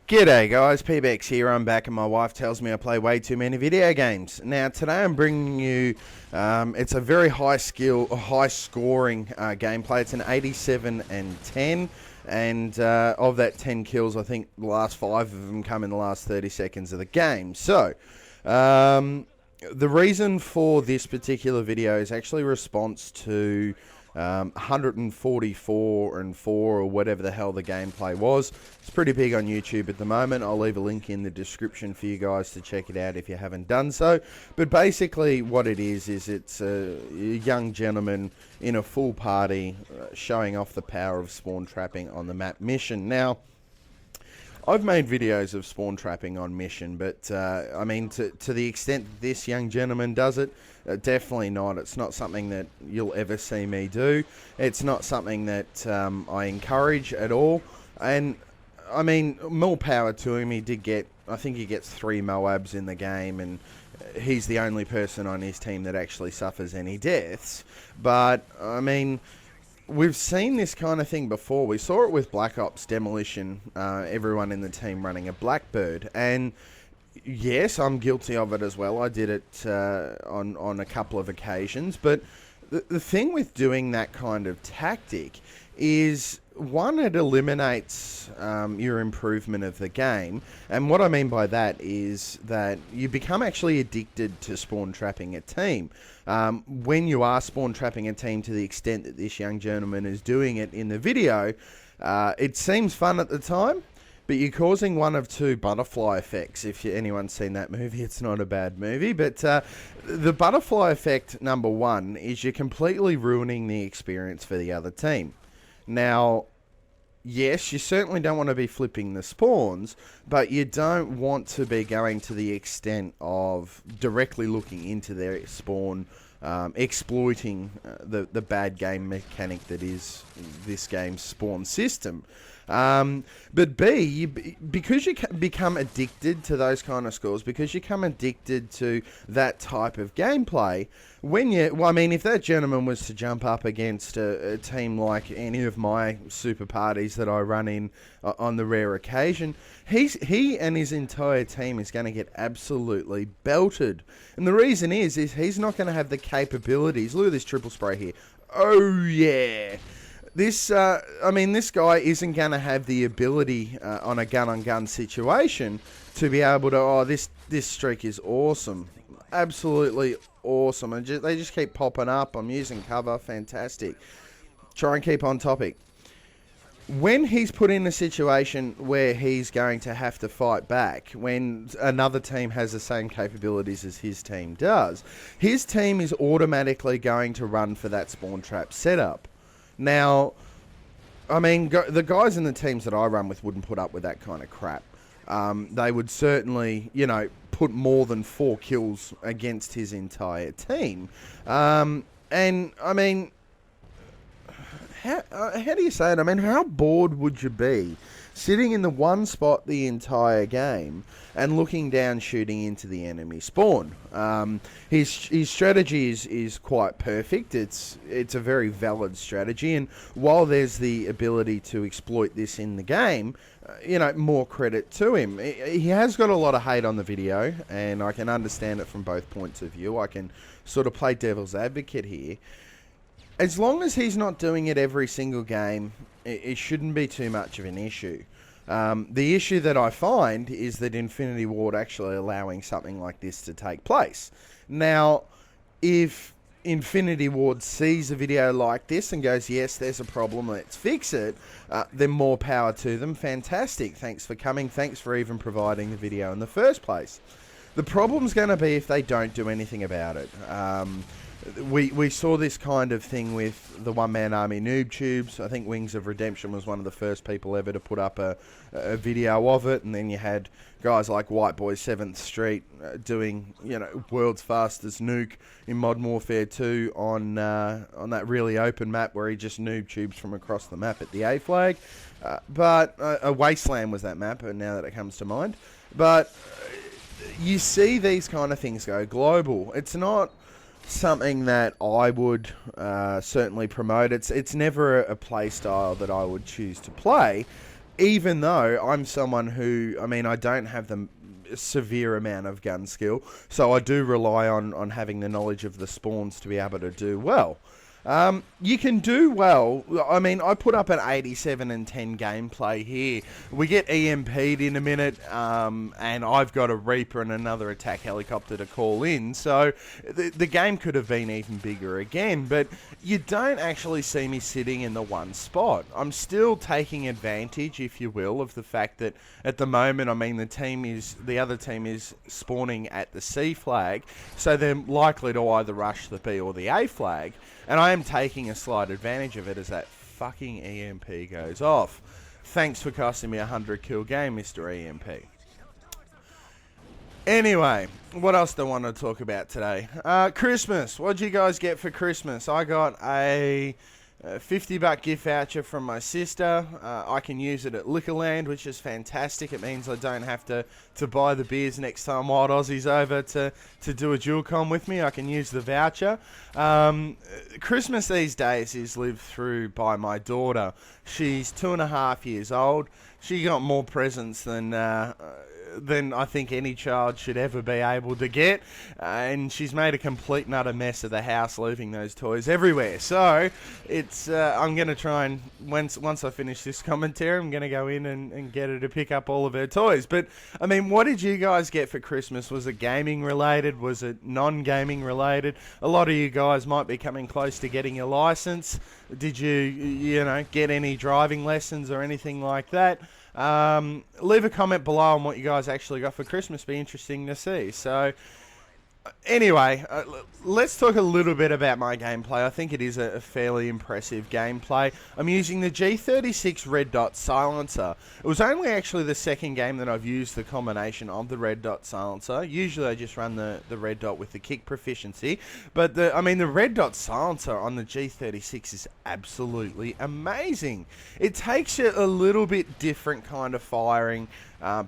G'day guys, PBX here. I'm back and my wife tells me I play way too many video games. Now today I'm bringing you, it's a very high scoring gameplay. It's an 87 and 10 and of that 10 kills I think the last 5 of them come in the last 30 seconds of the game. So the reason for this particular video is actually a response to 144 and 4 or whatever the hell the gameplay was. It's pretty big on YouTube at the moment. I'll leave a link in the description for you guys to check it out if you haven't done so. But basically what it is it's a young gentleman in a full party showing off the power of spawn trapping on the map Mission. Now, I've made videos of spawn trapping on Mission, but I mean, to the extent that this young gentleman does it, definitely not. It's not something that you'll ever see me do. It's not something that I encourage at all. And I mean, more power to him. He did get, I think he gets 3 Moabs in the game, and he's the only person on his team that actually suffers any deaths. But I mean, we've seen this kind of thing before. We saw it with Black Ops Demolition, everyone in the team running a Blackbird. And yes, I'm guilty of it as well. I did it on a couple of occasions. But the thing with doing that kind of tactic is, one, it eliminates your improvement of the game. And what I mean by that is that you become actually addicted to spawn trapping a team. When you are spawn trapping a team to the extent that this young gentleman is doing it in the video, it seems fun at the time, but you're causing one of two butterfly effects. If anyone's seen that movie, it's not a bad movie. But the butterfly effect, number one, is you're completely ruining the experience for the other team. Now, yes, you certainly don't want to be flipping the spawns, but you don't want to be going to the extent of directly looking into their spawn, exploiting the bad game mechanic that is this game's spawn system. But B, because you become addicted to those kind of scores, because you become addicted to that type of gameplay, I mean, if that gentleman was to jump up against a team like any of my super parties that I run in on the rare occasion, he and his entire team is going to get absolutely belted. And the reason is he's not going to have the capabilities. Look at this triple spray here. Oh, yeah. This guy isn't going to have the ability on a gun-on-gun situation to be able to, this streak is awesome. Absolutely awesome. And they just keep popping up. I'm using cover. Fantastic. Try and keep on topic. When he's put in a situation where he's going to have to fight back, when another team has the same capabilities as his team does, his team is automatically going to run for that spawn trap setup. Now, I mean, the guys in the teams that I run with wouldn't put up with that kind of crap. They would certainly, put more than 4 kills against his entire team. And, I mean, how do you say it? I mean, how bored would you be sitting in the one spot the entire game and looking down, shooting into the enemy spawn? His strategy is quite perfect. It's a very valid strategy, and while there's the ability to exploit this in the game, more credit to him. He has got a lot of hate on the video, and I can understand it from both points of view. I can sort of play devil's advocate here. As long as he's not doing it every single game, it shouldn't be too much of an issue. The issue that I find is that Infinity Ward actually allowing something like this to take place. Now, if Infinity Ward sees a video like this and goes, yes, there's a problem, let's fix it, then more power to them. Fantastic. Thanks for coming. Thanks for even providing the video in the first place. The problem's going to be if they don't do anything about it. We saw this kind of thing with the one-man army noob tubes. I think Wings of Redemption was one of the first people ever to put up a video of it, and then you had guys like White Boy 7th Street doing, world's fastest nuke in Modern Warfare 2 on that really open map where he just noob tubes from across the map at the A flag. But a Wasteland was that map, now that it comes to mind. But you see these kind of things go global. It's not something that I would certainly promote. It's never a play style that I would choose to play. even though I'm someone who, I mean, I don't have the severe amount of gun skill, so I do rely on having the knowledge of the spawns to be able to do well. You can do well. I mean, I put up an 87 and 10 gameplay here. We get EMP'd in a minute, and I've got a Reaper and another attack helicopter to call in. So the game could have been even bigger again, but you don't actually see me sitting in the one spot. I'm still taking advantage, if you will, of the fact that at the moment, I mean, the other team is spawning at the C flag, so they're likely to either rush the B or the A flag. And I am taking a slight advantage of it as that fucking EMP goes off. Thanks for costing me a 100 kill game, Mr. EMP. Anyway, what else do I want to talk about today? Christmas. What'd you guys get for Christmas? I got a $50 gift voucher from my sister. I can use it at Liquorland, which is fantastic. It means I don't have to buy the beers next time Wild Aussie's over to do a dual com with me. I can use the voucher. Christmas these days is lived through by my daughter. She's 2.5 years old. She got more presents than I think any child should ever be able to get, and she's made a complete and utter mess of the house, leaving those toys everywhere. So it's I'm going to try and once I finish this commentary, I'm going to go in and get her to pick up all of her toys. But I mean, what did you guys get for Christmas? Was it gaming related? Was it non-gaming related? A lot of you guys might be coming close to getting your license. Did you get any driving lessons or anything like that? Leave a comment below on what you guys actually got for Christmas. Be interesting to see. So anyway, let's talk a little bit about my gameplay. I think it is a fairly impressive gameplay. I'm using the G36 red dot silencer. It was only actually the second game that I've used the combination of the red dot silencer. Usually I just run the red dot with the kick proficiency, but the red dot silencer on the G36 is absolutely amazing. It takes you a little bit different kind of firing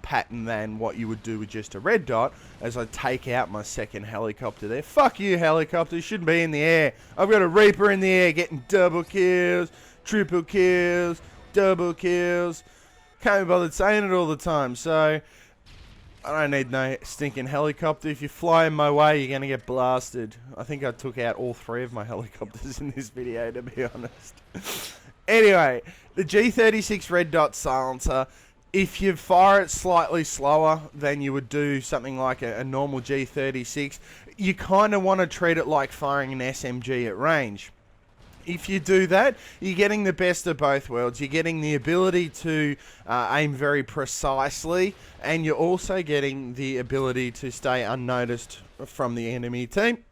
pattern than what you would do with just a red dot. As I take out my second helicopter there. Fuck you, helicopter. You shouldn't be in the air. I've got a Reaper in the air getting double kills, triple kills, double kills. Can't be bothered saying it all the time. So I don't need no stinking helicopter. If you fly in my way, you're going to get blasted. I think I took out all 3 of my helicopters in this video, to be honest. Anyway, the G36 red dot silencer. If you fire it slightly slower than you would do something like a normal G36, you kind of want to treat it like firing an SMG at range. If you do that, you're getting the best of both worlds. You're getting the ability to aim very precisely, and you're also getting the ability to stay unnoticed from the enemy team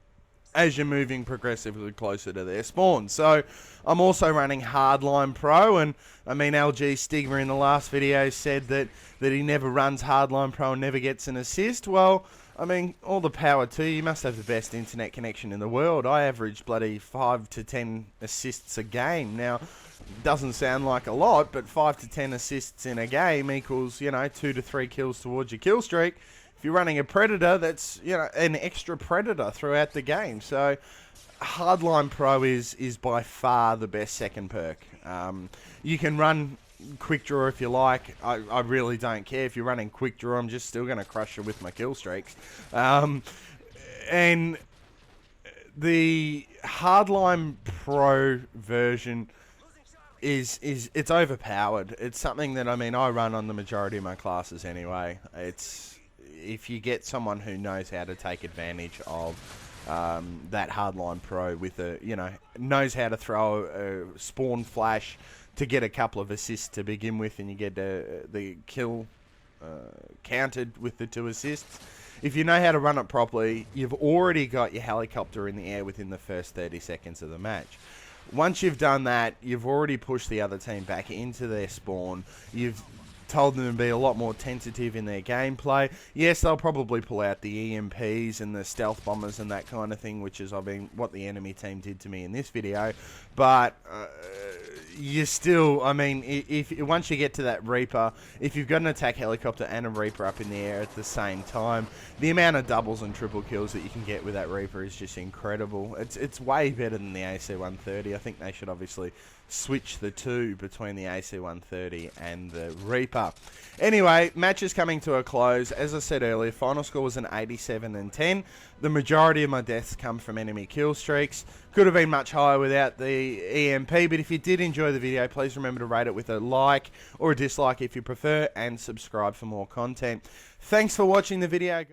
as you're moving progressively closer to their spawn. So I'm also running Hardline Pro, and I mean, LG Stigma in the last video said that he never runs Hardline Pro and never gets an assist. Well, I mean, all the power to you. You must have the best internet connection in the world. I average bloody 5 to 10 assists a game. Now, doesn't sound like a lot, but 5 to 10 assists in a game equals, 2 to 3 kills towards your kill streak. If you're running a Predator, that's, an extra Predator throughout the game. So Hardline Pro is by far the best second perk. You can run Quick Draw if you like. I really don't care. If you're running Quick Draw, I'm just still going to crush you with my kill streaks. And the Hardline Pro version it's overpowered. It's something that, I run on the majority of my classes anyway. If you get someone who knows how to take advantage of that Hardline Pro with knows how to throw a spawn flash to get a couple of assists to begin with, and you get the kill counted with the 2 assists. If you know how to run it properly, you've already got your helicopter in the air within the first 30 seconds of the match. Once you've done that, you've already pushed the other team back into their spawn. You've told them to be a lot more tentative in their gameplay. Yes, they'll probably pull out the EMPs and the stealth bombers and that kind of thing, which is what the enemy team did to me in this video. But you still, I mean, if once you get to that Reaper, if you've got an attack helicopter and a Reaper up in the air at the same time, the amount of doubles and triple kills that you can get with that Reaper is just incredible. It's way better than the AC-130. I think they should obviously switch the two between the AC-130 and the Reaper. Anyway, match is coming to a close. As I said earlier, final score was an 87-10. The majority of my deaths come from enemy kill streaks. Could have been much higher without the EMP, but if you did enjoy the video, please remember to rate it with a like or a dislike if you prefer, and subscribe for more content. Thanks for watching the video.